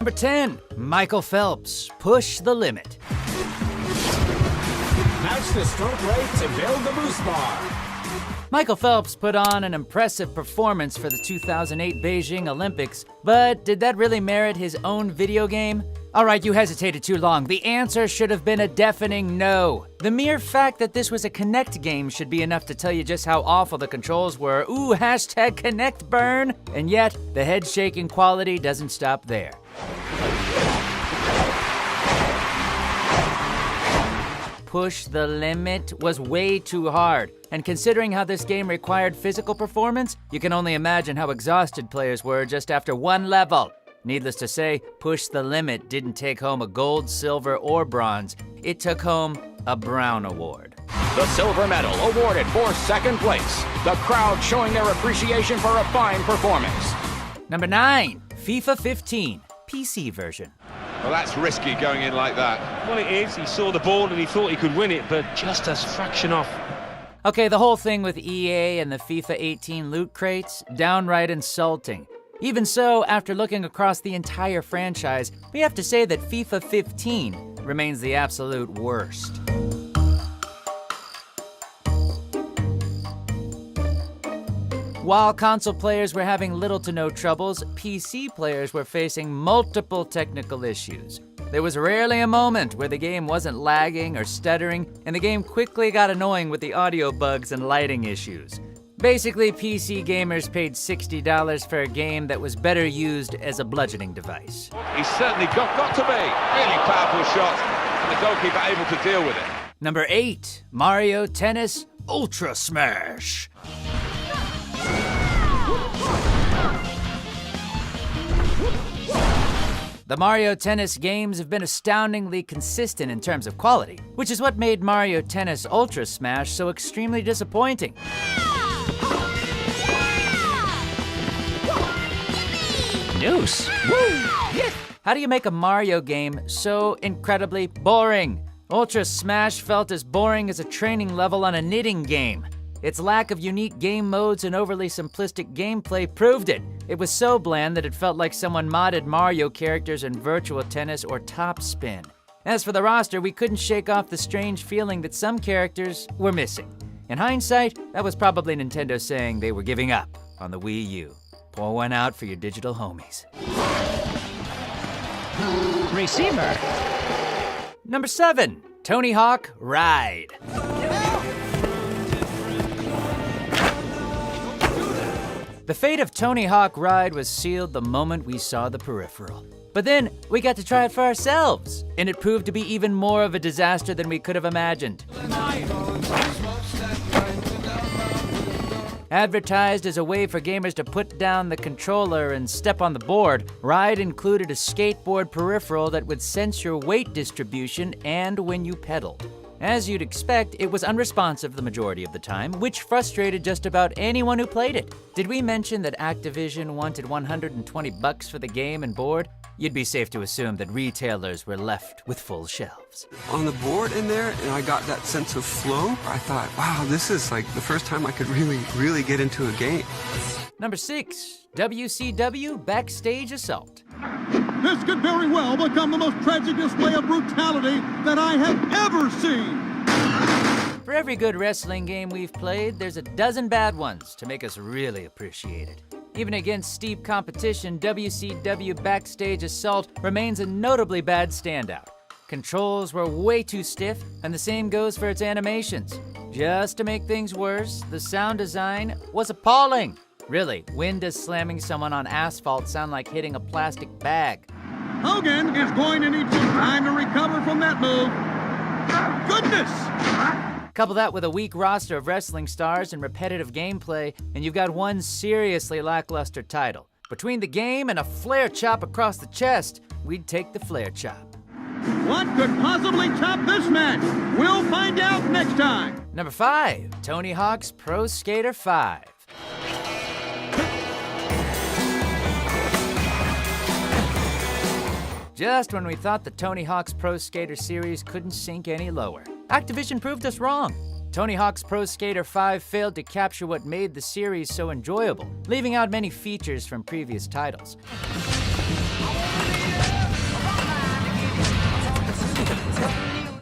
Number 10, Michael Phelps, push the limit. Match the stroke rate to build the boost bar. Michael Phelps put on an impressive performance for the 2008 Beijing Olympics, but did that really merit his own video game? All right, you hesitated too long. The answer should have been a deafening no. The mere fact that this was a Kinect game should be enough to tell you just how awful the controls were. Ooh, hashtag Kinect burn. And yet, the head-shaking quality doesn't stop there. Push the limit was way too hard, and considering how this game required physical performance, you can only imagine how exhausted players were just after one level. Needless to say, Push the Limit didn't take home a gold, silver, or bronze. It took home a Brown Award. The silver medal awarded for second place. The crowd showing their appreciation for a fine performance. Number 9, FIFA 15, PC version. Well, that's risky going in like that. Well, it is. He saw the ball and he thought he could win it, but just a fraction off. Okay, the whole thing with EA and the FIFA 18 loot crates, downright insulting. Even so, after looking across the entire franchise, we have to say that FIFA 15 remains the absolute worst. While console players were having little to no troubles, PC players were facing multiple technical issues. There was rarely a moment where the game wasn't lagging or stuttering, and the game quickly got annoying with the audio bugs and lighting issues. Basically, PC gamers paid $60 for a game that was better used as a bludgeoning device. He's certainly got to be. Really powerful shot, and the goalkeeper able to deal with it. Number 8, Mario Tennis Ultra Smash. The Mario Tennis games have been astoundingly consistent in terms of quality, which is what made Mario Tennis Ultra Smash so extremely disappointing. News. Woo! Yes! How do you make a Mario game so incredibly boring? Ultra Smash felt as boring as a training level on a knitting game. Its lack of unique game modes and overly simplistic gameplay proved it. It was so bland that it felt like someone modded Mario characters in Virtual Tennis or Top Spin. As for the roster, we couldn't shake off the strange feeling that some characters were missing. In hindsight, that was probably Nintendo saying they were giving up on the Wii U. Pour one out for your digital homies. Receiver. Number 7, Tony Hawk Ride. The fate of Tony Hawk Ride was sealed the moment we saw the peripheral. But then, we got to try it for ourselves, and it proved to be even more of a disaster than we could have imagined. Advertised as a way for gamers to put down the controller and step on the board, Ride included a skateboard peripheral that would sense your weight distribution and when you pedaled. As you'd expect, it was unresponsive the majority of the time, which frustrated just about anyone who played it. Did we mention that Activision wanted $120 for the game and board? You'd be safe to assume that retailers were left with full shelves. On the board in there, and I got that sense of flow. I thought, wow, this is like the first time I could really get into a game. Number 6, WCW Backstage Assault. This could very well become the most tragic display of brutality that I have ever seen. For every good wrestling game we've played, there's a dozen bad ones to make us really appreciate it. Even against steep competition, WCW Backstage Assault remains a notably bad standout. Controls were way too stiff, and the same goes for its animations. Just to make things worse, the sound design was appalling. Really, when does slamming someone on asphalt sound like hitting a plastic bag? Hogan is going to need some time to recover from that move. Goodness! Couple that with a weak roster of wrestling stars and repetitive gameplay, and you've got one seriously lackluster title. Between the game and a flare chop across the chest, we'd take the flare chop. What could possibly top this match? We'll find out next time. Number 5, Tony Hawk's Pro Skater 5. Just when we thought the Tony Hawk's Pro Skater series couldn't sink any lower, Activision proved us wrong. Tony Hawk's Pro Skater 5 failed to capture what made the series so enjoyable, leaving out many features from previous titles.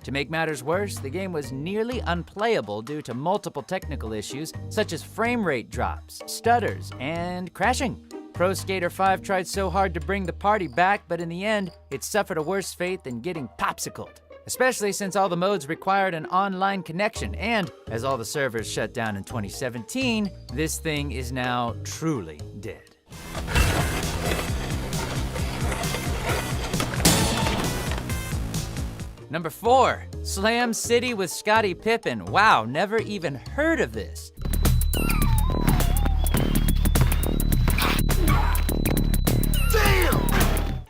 To make matters worse, the game was nearly unplayable due to multiple technical issues such as frame rate drops, stutters, and crashing. Pro Skater 5 tried so hard to bring the party back, but in the end, it suffered a worse fate than getting popsicled. Especially since all the modes required an online connection, and as all the servers shut down in 2017, this thing is now truly dead. Number 4, Slam City with Scottie Pippen. Wow, never even heard of this.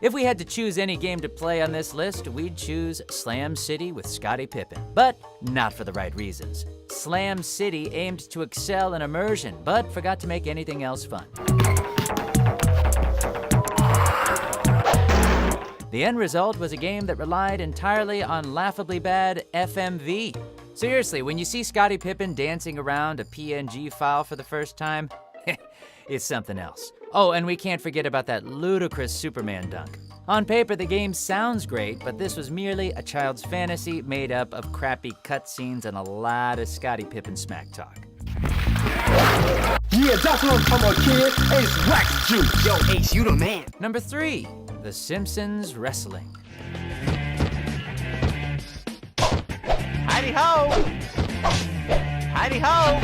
If we had to choose any game to play on this list, we'd choose Slam City with Scottie Pippen, but not for the right reasons. Slam City aimed to excel in immersion, but forgot to make anything else fun. The end result was a game that relied entirely on laughably bad FMV. Seriously, when you see Scottie Pippen dancing around a PNG file for the first time, it's something else. Oh, and we can't forget about that ludicrous Superman dunk. On paper, the game sounds great, but this was merely a child's fantasy made up of crappy cutscenes and a lot of Scottie Pippen smack talk. Yeah, that's what I'm talking about, kid. It's wax juice. Yo, Ace, you the man. Number 3, The Simpsons Wrestling. Howdy ho! Howdy ho!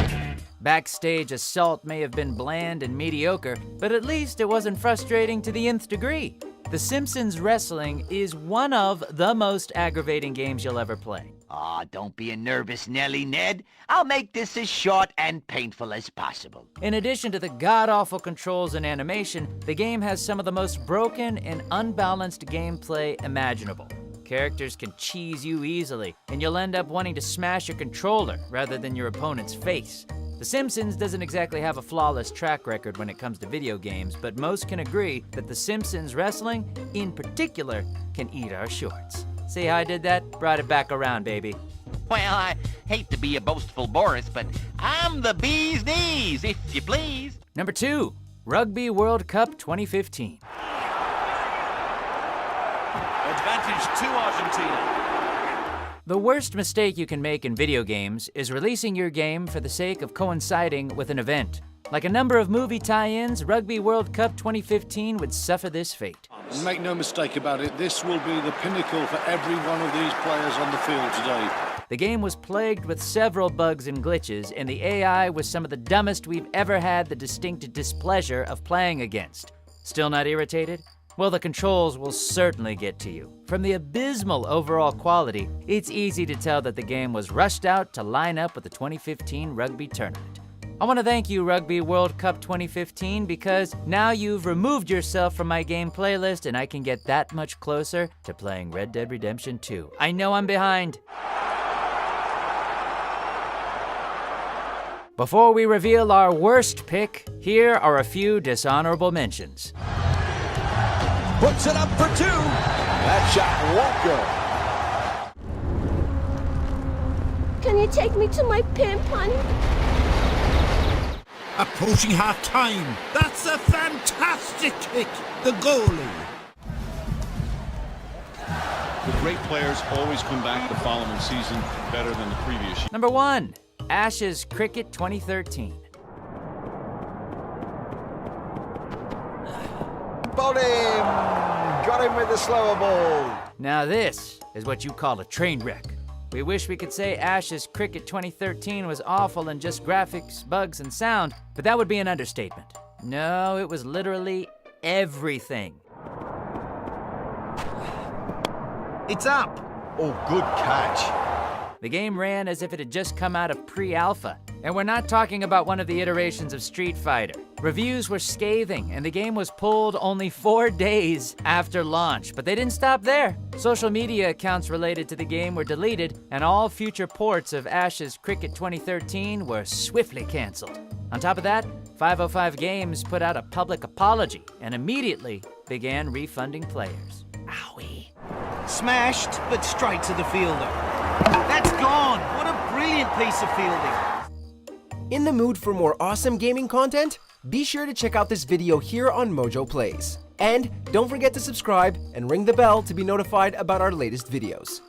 Backstage assault may have been bland and mediocre, but at least it wasn't frustrating to the nth degree. The Simpsons Wrestling is one of the most aggravating games you'll ever play. Aw, don't be a nervous Nelly, Ned. I'll make this as short and painful as possible. In addition to the god-awful controls and animation, the game has some of the most broken and unbalanced gameplay imaginable. Characters can cheese you easily, and you'll end up wanting to smash your controller rather than your opponent's face. The Simpsons doesn't exactly have a flawless track record when it comes to video games, but most can agree that The Simpsons Wrestling, in particular, can eat our shorts. See how I did that? Brought it back around, baby. Well, I hate to be a boastful Boris, but I'm the bee's knees, if you please. Number 2, Rugby World Cup 2015. Advantage to Argentina. The worst mistake you can make in video games is releasing your game for the sake of coinciding with an event. Like a number of movie tie-ins, Rugby World Cup 2015 would suffer this fate. And make no mistake about it, this will be the pinnacle for every one of these players on the field today. The game was plagued with several bugs and glitches, and the AI was some of the dumbest we've ever had the distinct displeasure of playing against. Still not irritated? Well, the controls will certainly get to you. From the abysmal overall quality, it's easy to tell that the game was rushed out to line up with the 2015 rugby tournament. I want to thank you, Rugby World Cup 2015, because now you've removed yourself from my game playlist and I can get that much closer to playing Red Dead Redemption 2. I know I'm behind. Before we reveal our worst pick, here are a few dishonorable mentions. Puts it up for 2. That shot won't go. Can you take me to my pimp, honey? Approaching half-time. That's a fantastic kick. The goalie. The great players always come back the following season better than the previous year. Number 1, Ashes Cricket 2013. Bowled him. Got him with the slower ball. Now this is what you call a train wreck. We wish we could say Ashes Cricket 2013 was awful in just graphics, bugs, and sound, but that would be an understatement. No, it was literally everything. It's up. Oh, good catch. The game ran as if it had just come out of pre-alpha, and we're not talking about one of the iterations of Street Fighter. Reviews were scathing, and the game was pulled only 4 days after launch, but they didn't stop there. Social media accounts related to the game were deleted, and all future ports of Ashes Cricket 2013 were swiftly canceled. On top of that, 505 Games put out a public apology and immediately began refunding players. Owie. Smashed, but straight to the fielder. That's gone! What a brilliant piece of fielding! In the mood for more awesome gaming content? Be sure to check out this video here on Mojo Plays. And don't forget to subscribe and ring the bell to be notified about our latest videos.